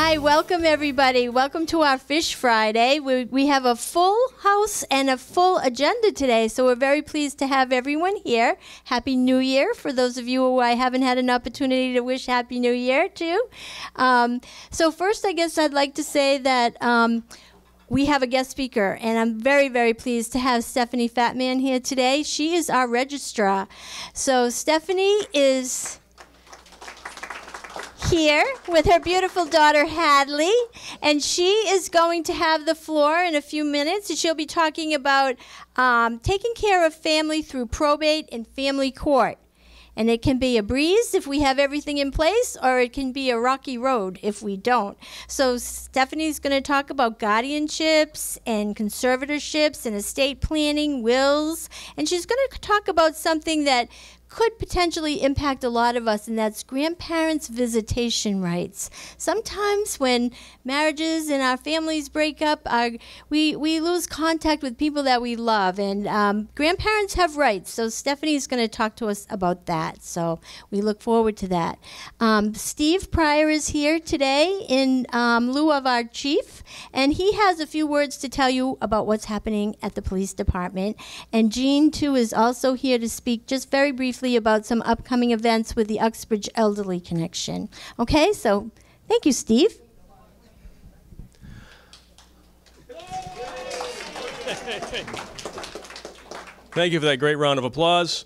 Hi, welcome everybody. Welcome to our Fish Friday. We have a full house and a full agenda today, so we're very pleased to have everyone here. Happy New Year for those of you who I haven't had an opportunity to wish Happy New Year to. So first, I guess I'd like to say that we have a guest speaker, and I'm very, very pleased to have Stephanie Fattman here today. She is our registrar. So Stephanie is here with her beautiful daughter Hadley, and she is going to have the floor in a few minutes, and she'll be talking about taking care of family through probate and family court. And it can be a breeze if we have everything in place, or it can be a rocky road if we don't. So Stephanie's going to talk about guardianships and conservatorships and estate planning, wills, and she's going to talk about something that could potentially impact a lot of us, and that's grandparents' visitation rights. Sometimes when marriages and our families break up, we lose contact with people that we love, and grandparents have rights. So Stephanie's going to talk to us about that. So we look forward to that. Steve Pryor is here today in lieu of our chief, and he has a few words to tell you about what's happening at the police department. And Jean, too, is also here to speak just very briefly about some upcoming events with the Uxbridge Elderly Connection. Okay, so thank you, Steve. Thank you for that great round of applause.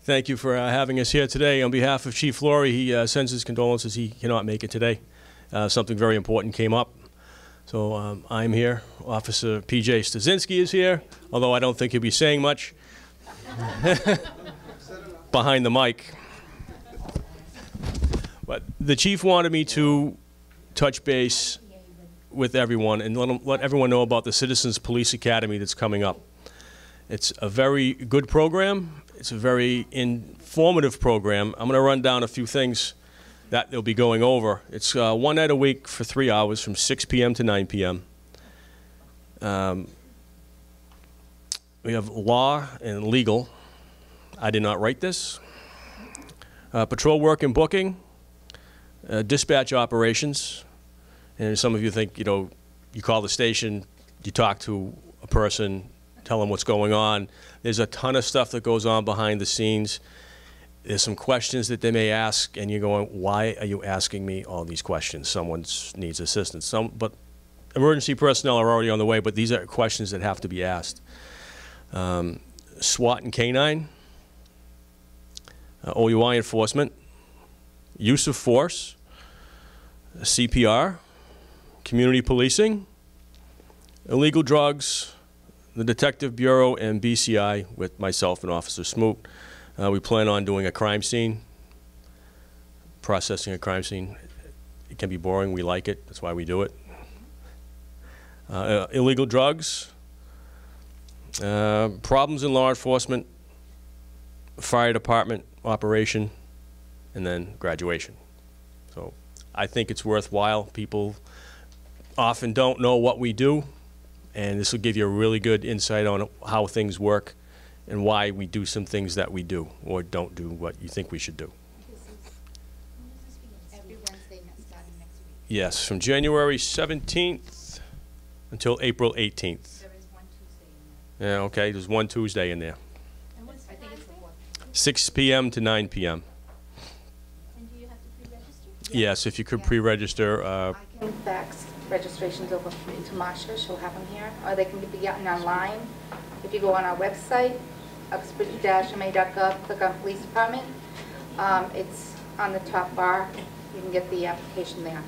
Thank you for having us here today. On behalf of Chief Laurie, he sends his condolences. He cannot make it today. Something very important came up. So I'm here. Officer P.J. Stasinski is here, although I don't think he'll be saying much behind the mic. But the chief wanted me to touch base with everyone and let everyone know about the Citizens Police Academy that's coming up. It's a very good program. It's a very informative program. I'm going to run down a few things that they'll be going over. It's one night a week for 3 hours from 6 p.m. to 9 p.m. We have law and legal. I did not write this. Patrol work and booking, dispatch operations. And some of you think, you know, you call the station, you talk to a person, tell them what's going on. There's a ton of stuff that goes on behind the scenes. There's some questions that they may ask, and you're going, why are you asking me all these questions? Someone needs assistance. But emergency personnel are already on the way, but these are questions that have to be asked. SWAT and K-9, OUI enforcement, use of force, CPR, community policing, illegal drugs, the Detective Bureau, and BCI with myself and Officer Smoot. We plan on doing a crime scene, processing a crime scene. It can be boring. We like it. That's why we do it. Illegal drugs, problems in law enforcement, fire department operation, and then graduation. So I think it's worthwhile. People often don't know what we do, and this will give you a really good insight on how things work and why we do some things that we do or don't do what you think we should do. Every Wednesday starting next week. Yes, from January 17th until April 18th. There is one Tuesday in there. Yeah, okay, there's one Tuesday in there. And what's I think it's the 4th. 6 p.m. to 9 p.m. And do you have to pre-register? Yes, if you could pre-register. I can fax registrations over to Marsha. She'll have them here. Or they can be gotten online. If you go on our website, uxbridge-ma.gov, click on Police Department. It's on the top bar. You can get the application there.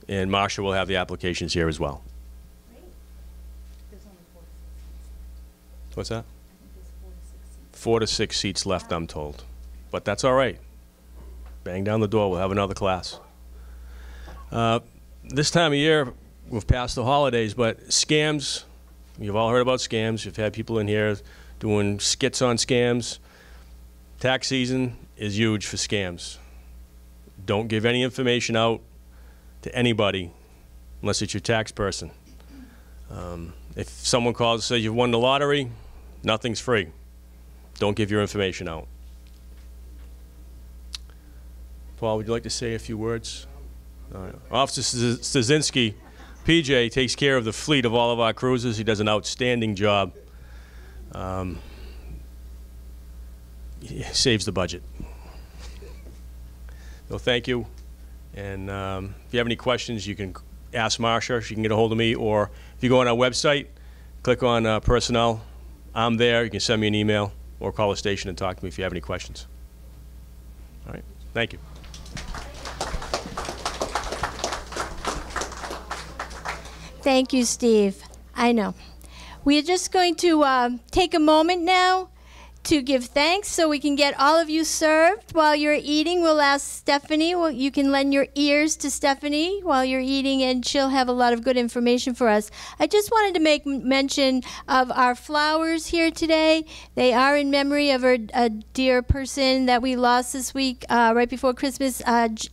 And Marsha will have the applications here as well. There's only 4 to 6 seats. What's that? I think there's 4 to 6 seats left, I'm told. But that's all right. Bang down the door. We'll have another class. This time of year, we've passed the holidays, but scams, you've all heard about scams. You've had people in here doing skits on scams. Tax season is huge for scams. Don't give any information out to anybody unless it's your tax person. If someone calls and says you've won the lottery, nothing's free. Don't give your information out. Paul, would you like to say a few words? All right. Officer Stasinski, PJ, takes care of the fleet of all of our cruisers. He does an outstanding job. He saves the budget. So thank you. And if you have any questions, you can ask Marsha. She can get a hold of me. Or if you go on our website, click on personnel. I'm there. You can send me an email or call the station and talk to me if you have any questions. All right. Thank you. Thank you, Steve. I know. We are just going to take a moment now to give thanks so we can get all of you served. While you're eating, we'll ask Stephanie. Well, you can lend your ears to Stephanie while you're eating, and she'll have a lot of good information for us. I just wanted to make mention of our flowers here today. They are in memory of a dear person that we lost this week, right before Christmas, Ed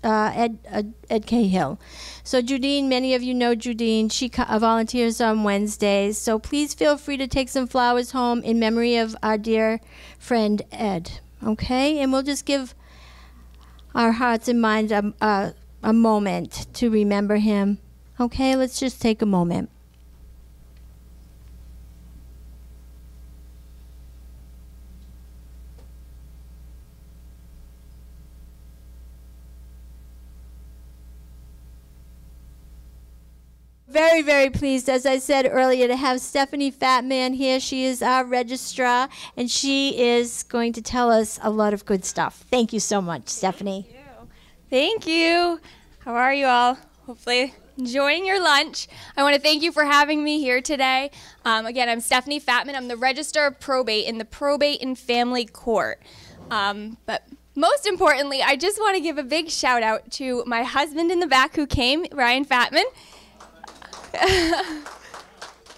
Cahill. So Judine, many of you know Judine. She volunteers on Wednesdays. So please feel free to take some flowers home in memory of our dear friend Ed. Okay? And we'll just give our hearts and minds a moment to remember him. Okay? Let's just take a moment. Very, very pleased, as I said earlier, to have Stephanie Fattman here. She is our registrar, and she is going to tell us a lot of good stuff. Thank you so much, Stephanie. Thank you. Thank you. How are you all? Hopefully enjoying your lunch. I want to thank you for having me here today. Again, I'm Stephanie Fattman. I'm the Register of Probate in the Probate and Family Court. But most importantly, I just want to give a big shout out to my husband in the back who came, Ryan Fattman.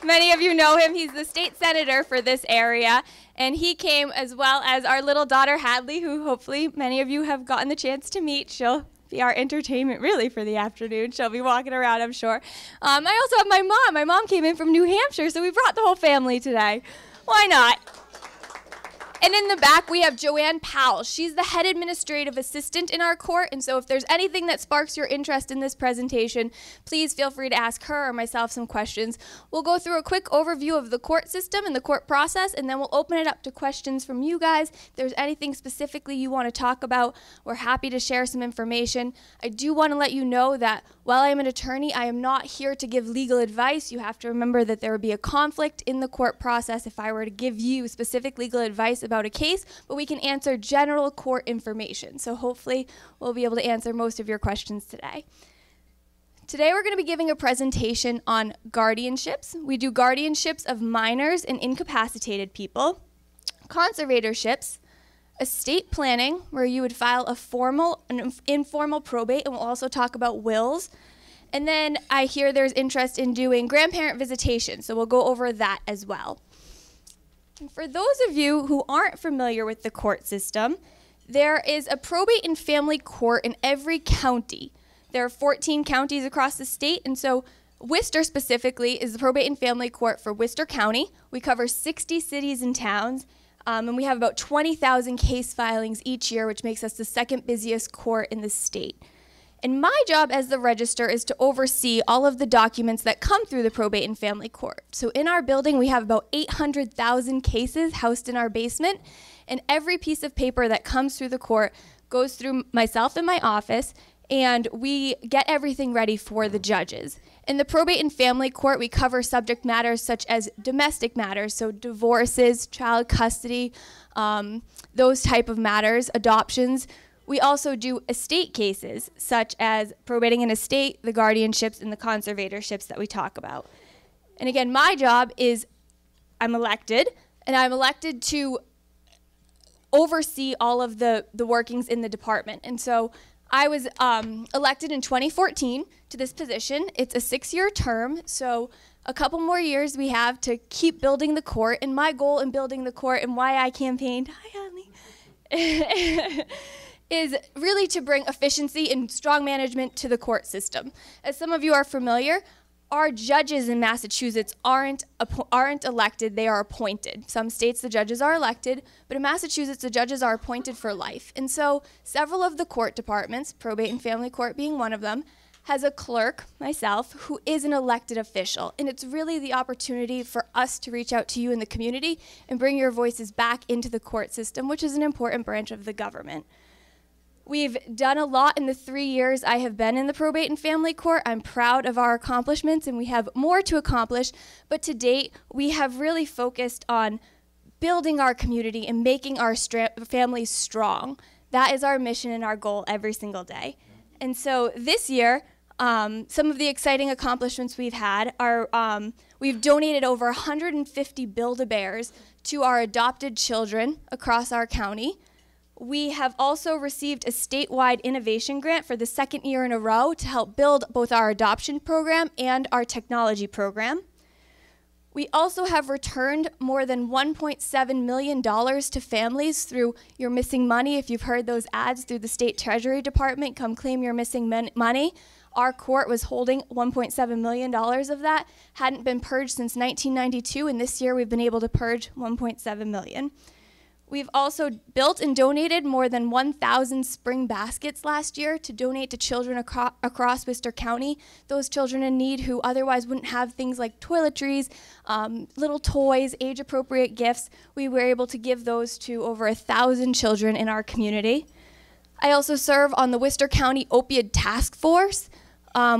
Many of you know him. He's the state senator for this area, and he came as well as our little daughter Hadley, who hopefully many of you have gotten the chance to meet. She'll be our entertainment really for the afternoon. She'll be walking around, I'm sure. I also have my mom. My mom came in from New Hampshire, so we brought the whole family today. Why not? And in the back, we have Joanne Powell. She's the head administrative assistant in our court, and so if there's anything that sparks your interest in this presentation, please feel free to ask her or myself some questions. We'll go through a quick overview of the court system and the court process, and then we'll open it up to questions from you guys. If there's anything specifically you want to talk about, we're happy to share some information. I do want to let you know that while I am an attorney, I am not here to give legal advice. You have to remember that there would be a conflict in the court process if I were to give you specific legal advice about a case, but we can answer general court information. So hopefully we'll be able to answer most of your questions today. Today we're going to be giving a presentation on guardianships. We do guardianships of minors and incapacitated people, conservatorships, estate planning, where you would file a formal and informal probate, and we'll also talk about wills. And then I hear there's interest in doing grandparent visitation, so we'll go over that as well. And for those of you who aren't familiar with the court system, there is a probate and family court in every county. There are 14 counties across the state, and so Worcester specifically is the probate and family court for Worcester County. We cover 60 cities and towns, and we have about 20,000 case filings each year, which makes us the second busiest court in the state. And my job as the register is to oversee all of the documents that come through the probate and family court. So in our building, we have about 800,000 cases housed in our basement, and every piece of paper that comes through the court goes through myself and my office, and we get everything ready for the judges. In the probate and family court, we cover subject matters such as domestic matters, so divorces, child custody, those type of matters, adoptions. We also do estate cases, such as probating an estate, the guardianships, and the conservatorships that we talk about. And again, my job is I'm elected, and I'm elected to oversee all of the workings in the department. And so I was elected in 2014 to this position. It's a 6-year term, so a couple more years we have to keep building the court. And my goal in building the court and why I campaigned, hi, Hadley, is really to bring efficiency and strong management to the court system. As some of you are familiar, our judges in Massachusetts aren't elected, they are appointed. Some states the judges are elected, but in Massachusetts the judges are appointed for life. And so several of the court departments, probate and family court being one of them, has a clerk, myself, who is an elected official. And it's really the opportunity for us to reach out to you in the community and bring your voices back into the court system, which is an important branch of the government. We've done a lot in the 3 years I have been in the probate and family court. I'm proud of our accomplishments, and we have more to accomplish. But to date, we have really focused on building our community and making our families strong. That is our mission and our goal every single day. And so this year, some of the exciting accomplishments we've had are we've donated over 150 Build-A-Bears to our adopted children across our county. We have also received a statewide innovation grant for the 2nd year in a row to help build both our adoption program and our technology program. We also have returned more than $1.7 million to families through Your Missing Money. If you've heard those ads through the State Treasury Department, come claim your missing money. Our court was holding $1.7 million of that, hadn't been purged since 1992, and this year we've been able to purge $1.7 million. We've also built and donated more than 1,000 spring baskets last year to donate to children across Worcester County, those children in need who otherwise wouldn't have things like toiletries, little toys, age-appropriate gifts. We were able to give those to over 1,000 children in our community. I also serve on the Worcester County Opiate Task Force.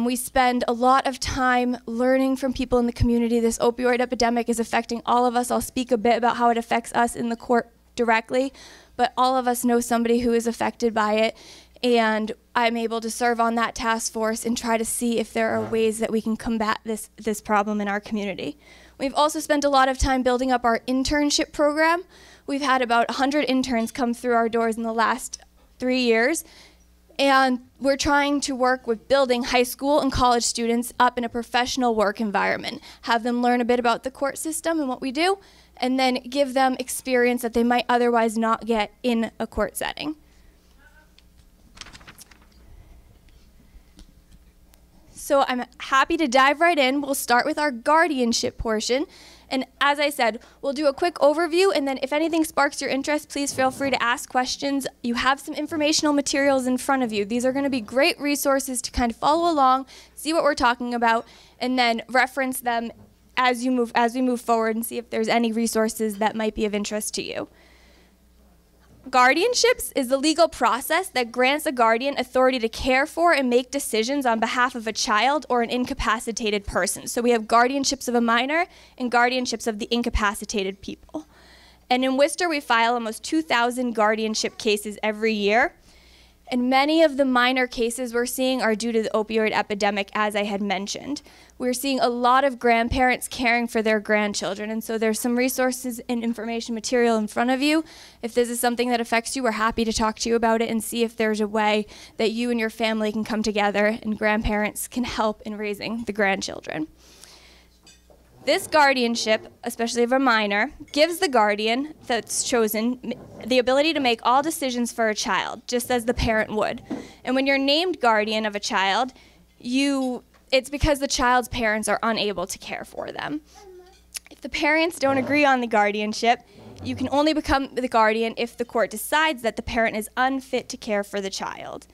We spend a lot of time learning from people in the community. This opioid epidemic is affecting all of us. I'll speak a bit about how it affects us in the court directly, but all of us know somebody who is affected by it, and I'm able to serve on that task force and try to see if there are ways that we can combat this problem in our community. We've also spent a lot of time building up our internship program. We've had about 100 interns come through our doors in the last 3 years, and we're trying to work with building high school and college students up in a professional work environment, have them learn a bit about the court system and what we do, and then give them experience that they might otherwise not get in a court setting. So I'm happy to dive right in. We'll start with our guardianship portion. And as I said, we'll do a quick overview, and then if anything sparks your interest, please feel free to ask questions. You have some informational materials in front of you. These are going to be great resources to kind of follow along, see what we're talking about, and then reference them as we move forward and see if there's any resources that might be of interest to you. Guardianships is the legal process that grants a guardian authority to care for and make decisions on behalf of a child or an incapacitated person. So we have guardianships of a minor and guardianships of the incapacitated people. And in Worcester, we file almost 2,000 guardianship cases every year. And many of the minor cases we're seeing are due to the opioid epidemic, as I had mentioned. We're seeing a lot of grandparents caring for their grandchildren, and so there's some resources and information material in front of you. If this is something that affects you, we're happy to talk to you about it and see if there's a way that you and your family can come together and grandparents can help in raising the grandchildren. This guardianship, especially of a minor, gives the guardian that's chosen the ability to make all decisions for a child, just as the parent would. And when you're named guardian of a child, it's because the child's parents are unable to care for them. If the parents don't agree on the guardianship, you can only become the guardian if the court decides that the parent is unfit to care for the child.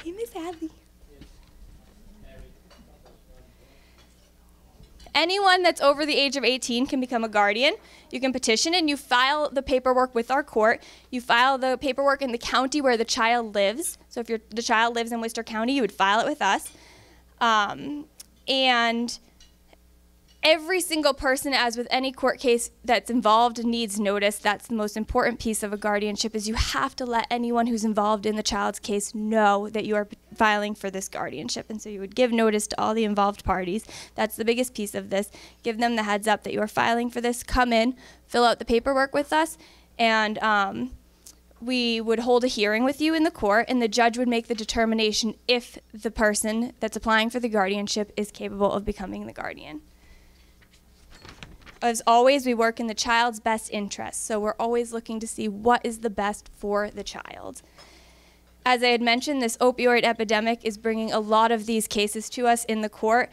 Hey, Miss Hadley. Anyone that's over the age of 18 can become a guardian. You can petition and you file the paperwork with our court. You file the paperwork in the county where the child lives. So if the child lives in Worcester County, you would file it with us. And every single person, as with any court case that's involved, needs notice. That's the most important piece of a guardianship, is you have to let anyone who's involved in the child's case know that you are filing for this guardianship. And so you would give notice to all the involved parties. That's the biggest piece of this. Give them the heads up that you are filing for this. Come in, fill out the paperwork with us, and we would hold a hearing with you in the court, and the judge would make the determination if the person that's applying for the guardianship is capable of becoming the guardian. As always, we work in the child's best interest, so we're always looking to see what is the best for the child. as I had mentioned, this opioid epidemic is bringing a lot of these cases to us in the court.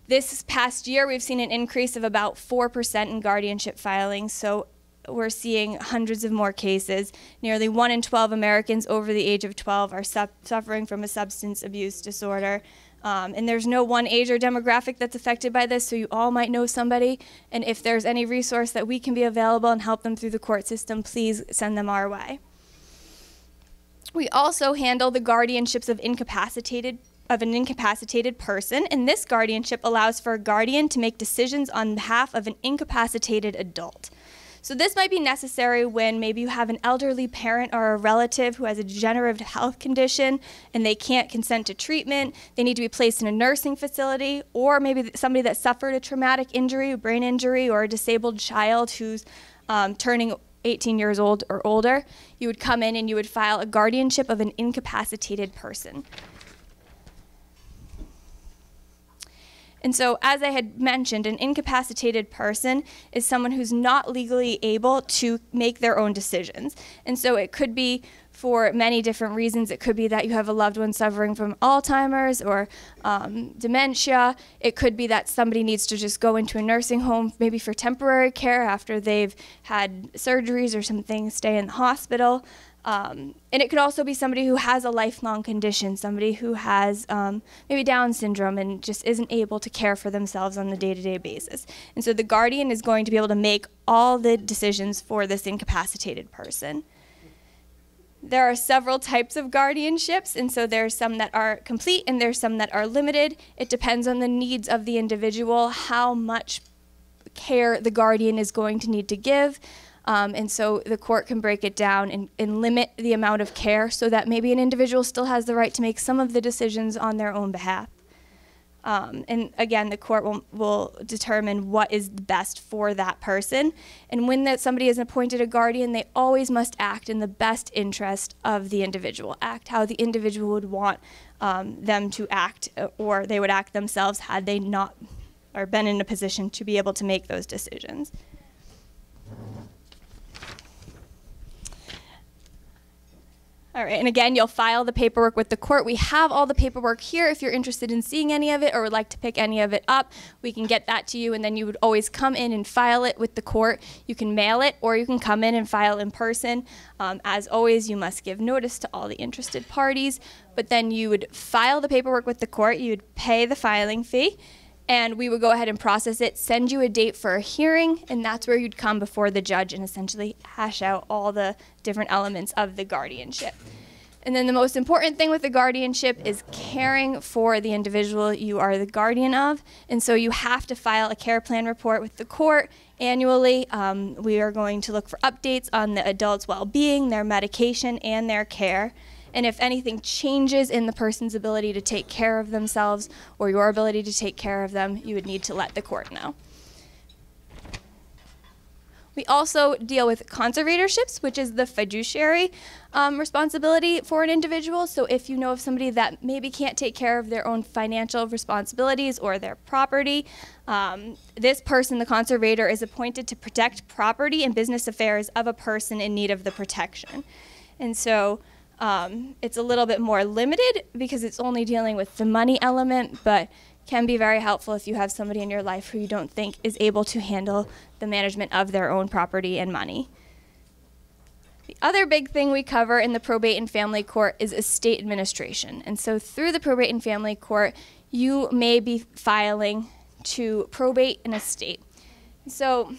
This past year, we've seen an increase of about 4% in guardianship filings, so we're seeing hundreds of more cases. Nearly 1 in 12 Americans over the age of 12 are suffering from a substance abuse disorder. And there's no one age or demographic that's affected by this, so you all might know somebody. And if there's any resource that we can be available and help them through the court system, please send them our way. We also handle the guardianships of an incapacitated person, and this guardianship allows for a guardian to make decisions on behalf of an incapacitated adult. So this might be necessary when maybe you have an elderly parent or a relative who has a degenerative health condition and they can't consent to treatment, they need to be placed in a nursing facility, or maybe somebody that suffered a traumatic injury, a brain injury, or a disabled child who's turning 18 years old or older. You would come in and you would file a guardianship of an incapacitated person. And so, as I had mentioned, an incapacitated person is someone who's not legally able to make their own decisions. And so it could be for many different reasons. It could be that you have a loved one suffering from Alzheimer's or dementia. It could be that somebody needs to just go into a nursing home, maybe for temporary care after they've had surgeries or something, stay in the hospital. And it could also be somebody who has a lifelong condition, somebody who has maybe Down syndrome and just isn't able to care for themselves on a day-to-day basis. And so the guardian is going to be able to make all the decisions for this incapacitated person. There are several types of guardianships, and so there's some that are complete and there's some that are limited. It depends on the needs of the individual, how much care the guardian is going to need to give. And so the court can break it down and limit the amount of care so that maybe an individual still has the right to make some of the decisions on their own behalf. And again, the court will determine what is best for that person. And when somebody is appointed a guardian, they always must act in the best interest of the individual, act how the individual would want them to act, or they would act themselves had they not or been in a position to be able to make those decisions. All right, and again, you'll file the paperwork with the court. We have all the paperwork here. If you're interested in seeing any of it or would like to pick any of it up, we can get that to you, and then you would always come in and file it with the court. You can mail it, or you can come in and file in person. As always, you must give notice to all the interested parties, but then you would file the paperwork with the court. You would pay the filing fee, and we would go ahead and process it, send you a date for a hearing, and that's where you'd come before the judge and essentially hash out all the different elements of the guardianship. And then the most important thing with the guardianship is caring for the individual you are the guardian of, and so you have to file a care plan report with the court annually. We are going to look for updates on the adult's well-being, their medication, and their care. And if anything changes in the person's ability to take care of themselves or your ability to take care of them, you would need to let the court know. We also deal with conservatorships, which is the fiduciary responsibility for an individual. So if you know of somebody that maybe can't take care of their own financial responsibilities or their property, this person, the conservator, is appointed to protect property and business affairs of a person in need of the protection. And so it's a little bit more limited because it's only dealing with the money element, but can be very helpful if you have somebody in your life who you don't think is able to handle the management of their own property and money. The other big thing we cover in the probate and family court is estate administration. And so through the probate and family court, you may be filing to probate an estate. So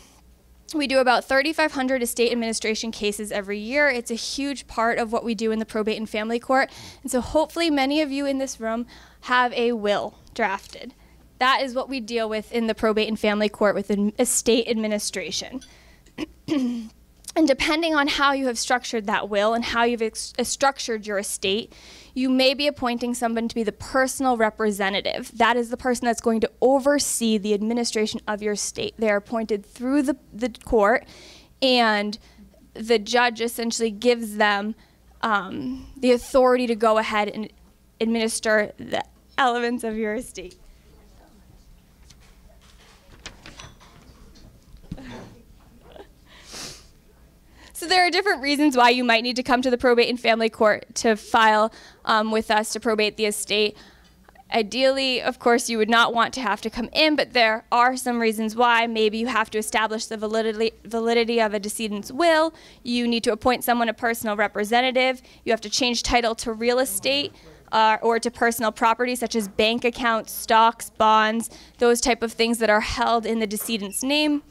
we do about 3,500 estate administration cases every year. It's a huge part of what we do in the probate and family court. And so hopefully many of you in this room have a will drafted. That is what we deal with in the probate and family court with estate administration. And depending on how you have structured that will and how you've structured your estate, you may be appointing someone to be the personal representative. That is the person that's going to oversee the administration of your estate. They are appointed through the court, and the judge essentially gives them the authority to go ahead and administer the elements of your estate. So there are different reasons why you might need to come to the Probate and Family Court to file with us to probate the estate. Ideally, of course, you would not want to have to come in, but there are some reasons why. Maybe you have to establish the validity of a decedent's will. You need to appoint someone a personal representative. You have to change title to real estate or to personal property, such as bank accounts, stocks, bonds, those type of things that are held in the decedent's name.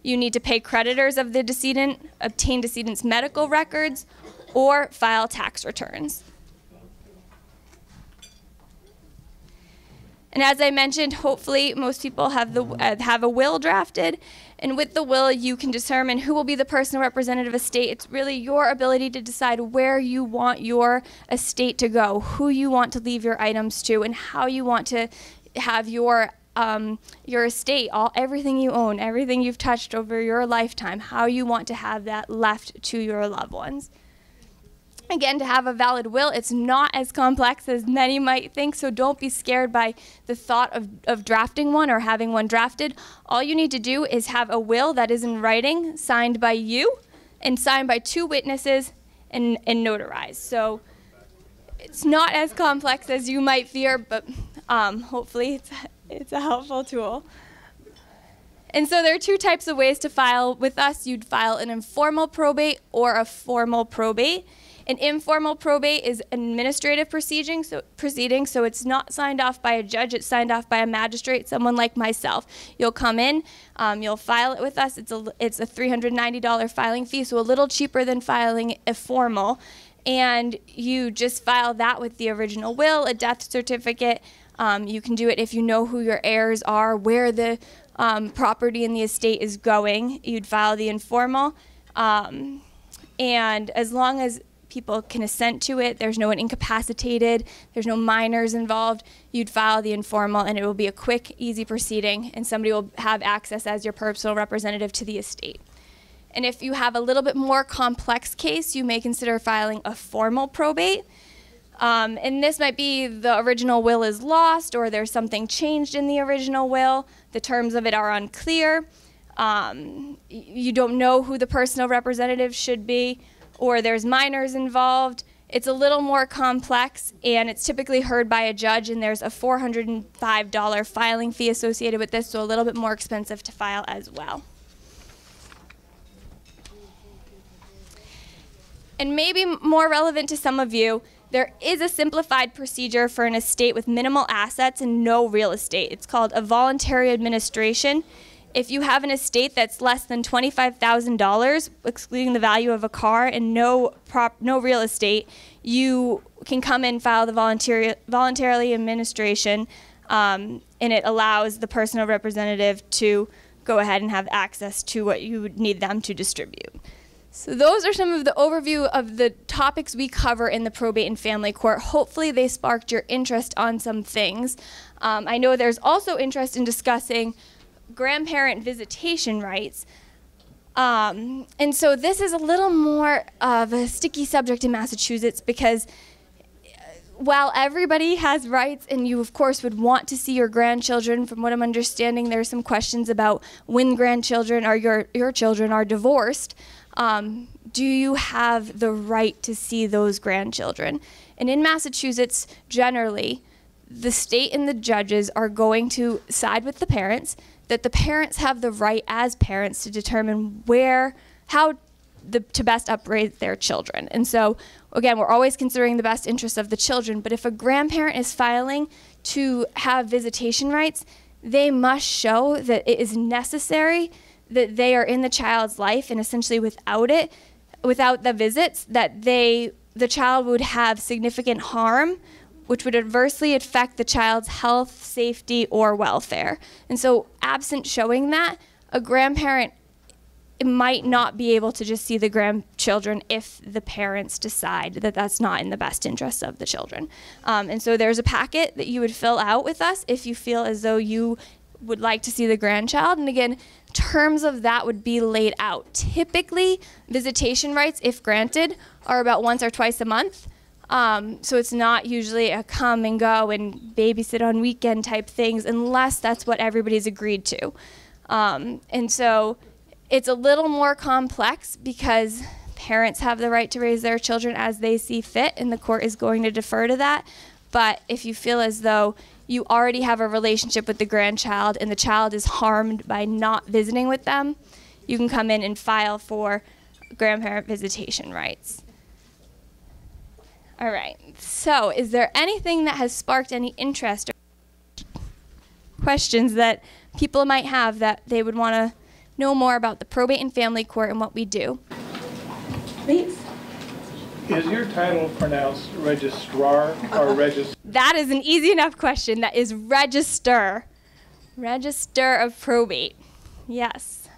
You need to pay creditors of the decedent, obtain decedent's medical records, or file tax returns. And as I mentioned, hopefully most people have a will drafted. And with the will, you can determine who will be the personal representative estate. It's really your ability to decide where you want your estate to go, who you want to leave your items to, and how you want to have your estate, everything you own, everything you've touched over your lifetime, how you want to have that left to your loved ones. Again, to have a valid will, it's not as complex as many might think, so don't be scared by the thought of drafting one or having one drafted. All you need to do is have a will that is in writing, signed by you, and signed by 2 witnesses and notarized. So it's not as complex as you might fear, but hopefully it's a helpful tool. And so there are 2 types of ways to file with us. You'd file an informal probate or a formal probate. An informal probate is an administrative proceeding, so it's not signed off by a judge, it's signed off by a magistrate, someone like myself. You'll come in, you'll file it with us. It's a $390 filing fee, so a little cheaper than filing a formal. And you just file that with the original will, a death certificate. You can do it if you know who your heirs are, where the property in the estate is going. You'd file the informal. And as long as people can assent to it, there's no one incapacitated, there's no minors involved, you'd file the informal, and it will be a quick, easy proceeding, and somebody will have access as your personal representative to the estate. And if you have a little bit more complex case, you may consider filing a formal probate. And this might be the original will is lost, or there's something changed in the original will, the terms of it are unclear, you don't know who the personal representative should be, or there's minors involved. It's a little more complex, and it's typically heard by a judge, and there's a $405 filing fee associated with this, so a little bit more expensive to file as well. And maybe more relevant to some of you, there is a simplified procedure for an estate with minimal assets and no real estate. It's called a voluntary administration. If you have an estate that's less than $25,000, excluding the value of a car, and no real estate, you can come and file the voluntary administration, and it allows the personal representative to go ahead and have access to what you would need them to distribute. So those are some of the overview of the topics we cover in the Probate and Family Court. Hopefully they sparked your interest on some things. I know there's also interest in discussing grandparent visitation rights. And so this is a little more of a sticky subject in Massachusetts because while everybody has rights and you of course would want to see your grandchildren, from what I'm understanding there's some questions about when grandchildren or your children are divorced, do you have the right to see those grandchildren? And in Massachusetts, generally, the state and the judges are going to side with the parents, that the parents have the right as parents to determine how to best upraise their children. And so, again, we're always considering the best interests of the children, but if a grandparent is filing to have visitation rights, they must show that it is necessary, that they are in the child's life, and essentially without the visits, that the child would have significant harm, which would adversely affect the child's health, safety, or welfare. And so absent showing that, a grandparent might not be able to just see the grandchildren if the parents decide that that's not in the best interest of the children. And so there's a packet that you would fill out with us if you feel as though you would like to see the grandchild. And again, terms of that would be laid out. Typically, visitation rights, if granted, are about once or twice a month. So it's not usually a come and go and babysit on weekend type things unless that's what everybody's agreed to. And so it's a little more complex because Parents have the right to raise their children as they see fit, and the court is going to defer to that. But if you feel as though you already have a relationship with the grandchild and the child is harmed by not visiting with them, you can come in and file for grandparent visitation rights. All right, so is there anything that has sparked any interest or questions that people might have that they would want to know more about the probate and family court and what we do? Please. Is your title pronounced registrar or register? That is an easy enough question. That is register. Register of probate. Yes.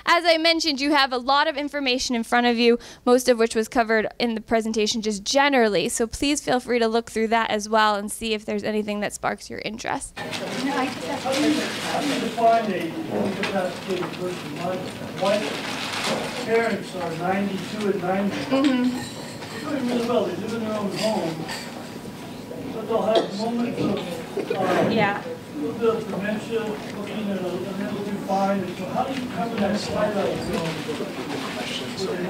As I mentioned, you have a lot of information in front of you, most of which was covered in the presentation just generally. So please feel free to look through that as well and see if there's anything that sparks your interest. How do you define a incapacitated person? My parents are 92 and 90. They're doing really well. They live in their own home. But they'll have moments of a little bit of dementia, looking at a little too fine. And so how do you cover that side of where they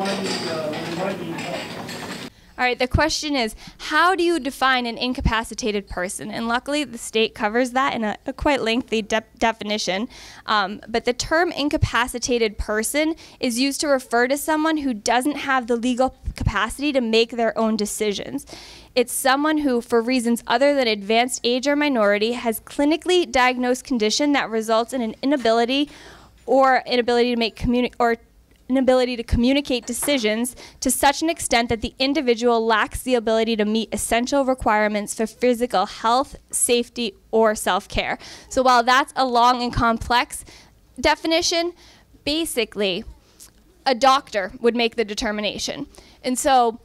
might need help? All right, the question is, how do you define an incapacitated person? And luckily, the state covers that in a quite lengthy definition. But the term incapacitated person is used to refer to someone who doesn't have the legal capacity to make their own decisions. It's someone who, for reasons other than advanced age or minority, has clinically diagnosed condition that results in an inability to make inability to communicate decisions to such an extent that the individual lacks the ability to meet essential requirements for physical health, safety, or self-care. So while that's a long and complex definition, basically, a doctor would make the determination. And so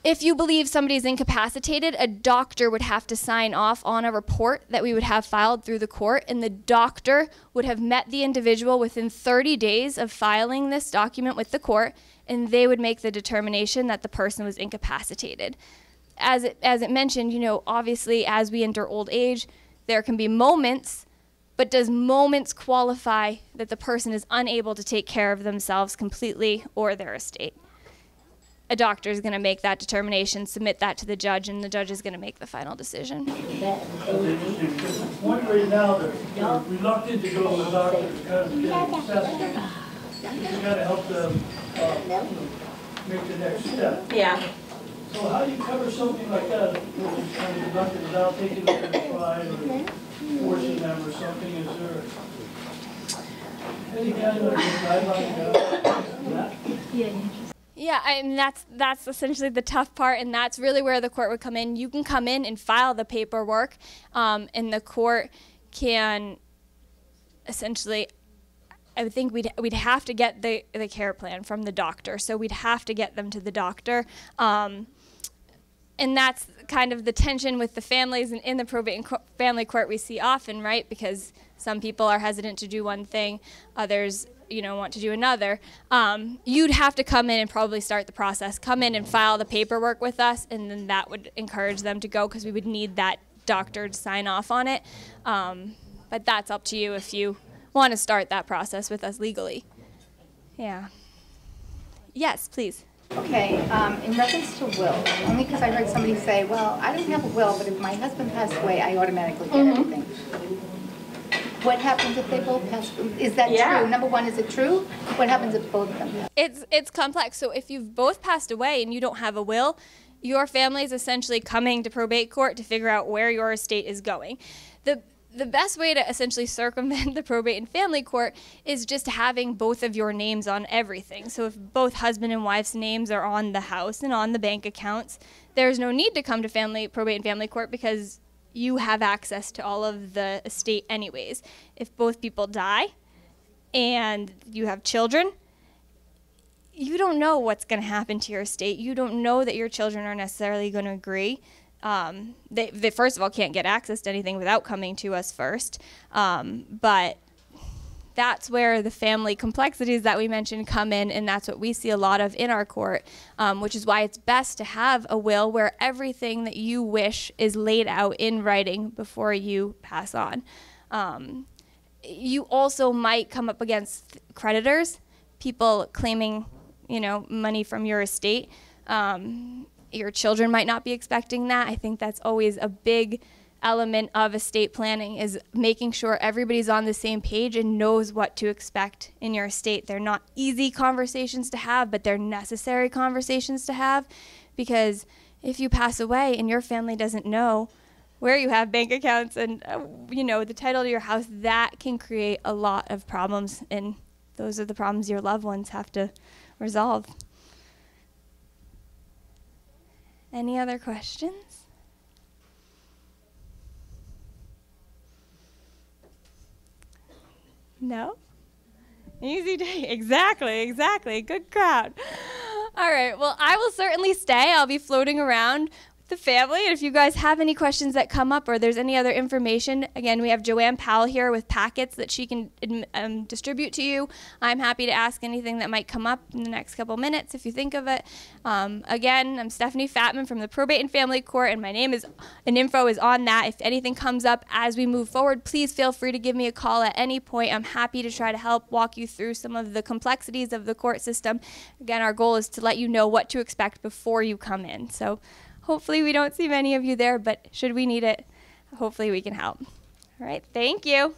if you believe somebody is incapacitated, a doctor would have to sign off on a report that we would have filed through the court, and the doctor would have met the individual within 30 days of filing this document with the court, and they would make the determination that the person was incapacitated. As it mentioned, obviously as we enter old age, there can be moments, but does moments qualify that the person is unable to take care of themselves completely or their estate? A doctor is going to make that determination, submit that to the judge, and the judge is going to make the final decision. One right now, they're reluctant to go to the doctor because of getting assessed. You got to help them make the next step. Yeah. So how do you cover something like that? Kind of reluctant without taking them to try or forcing them or something? Is there any kind of guideline? Yeah, and that's essentially the tough part, and that's really where the court would come in. You can come in and file the paperwork, and the court can essentially, I would think we'd have to get the care plan from the doctor, so we'd have to get them to the doctor. And that's kind of the tension with the families, and in the probate and family court we see often, right? Because some people are hesitant to do one thing, others want to do another. You'd have to come in and probably start the process, come in and file the paperwork with us, and then that would encourage them to go because we would need that doctor to sign off on it. But that's up to you if you want to start that process with us legally. Yeah. Yes, please. Okay, in reference to will, only because I heard somebody say, well, I don't have a will, but if my husband passed away, I automatically get everything. What happens if they both pass? Is that true? Number one, is it true? What happens if both of them pass? It's complex. So if you've both passed away and you don't have a will, your family is essentially coming to probate court to figure out where your estate is going. The best way to essentially circumvent the probate and family court is just having both of your names on everything. So if both husband and wife's names are on the house and on the bank accounts, there's no need to come to probate and family court because you have access to all of the estate anyways. If both people die and you have children, you don't know what's going to happen to your estate. You don't know that your children are necessarily going to agree. They first of all can't get access to anything without coming to us first. But that's where the family complexities that we mentioned come in, and that's what we see a lot of in our court, which is why it's best to have a will where everything that you wish is laid out in writing before you pass on. you also might come up against creditors, people claiming, you know, money from your estate. Your children might not be expecting that. I think that's always a big element of estate planning, is making sure everybody's on the same page and knows what to expect in your estate. They're not easy conversations to have, but they're necessary conversations to have, because if you pass away and your family doesn't know where you have bank accounts and you know, the title to your house, that can create a lot of problems, and those are the problems your loved ones have to resolve. Any other questions? No? Easy day. Exactly. Good crowd. All right. Well, I will certainly stay. I'll be floating around with the family. And if you guys have any questions that come up, or there's any other information, again, we have Joanne Powell here with packets that she can distribute to you. I'm happy to ask anything that might come up in the next couple minutes if you think of it. Again, I'm Stephanie Fattman from the Probate and Family Court, and my name is, and info is on that. If anything comes up as we move forward, please feel free to give me a call at any point. I'm happy to try to help walk you through some of the complexities of the court system. Again, our goal is to let you know what to expect before you come in. So hopefully we don't see many of you there, but should we need it, hopefully we can help. All right, thank you.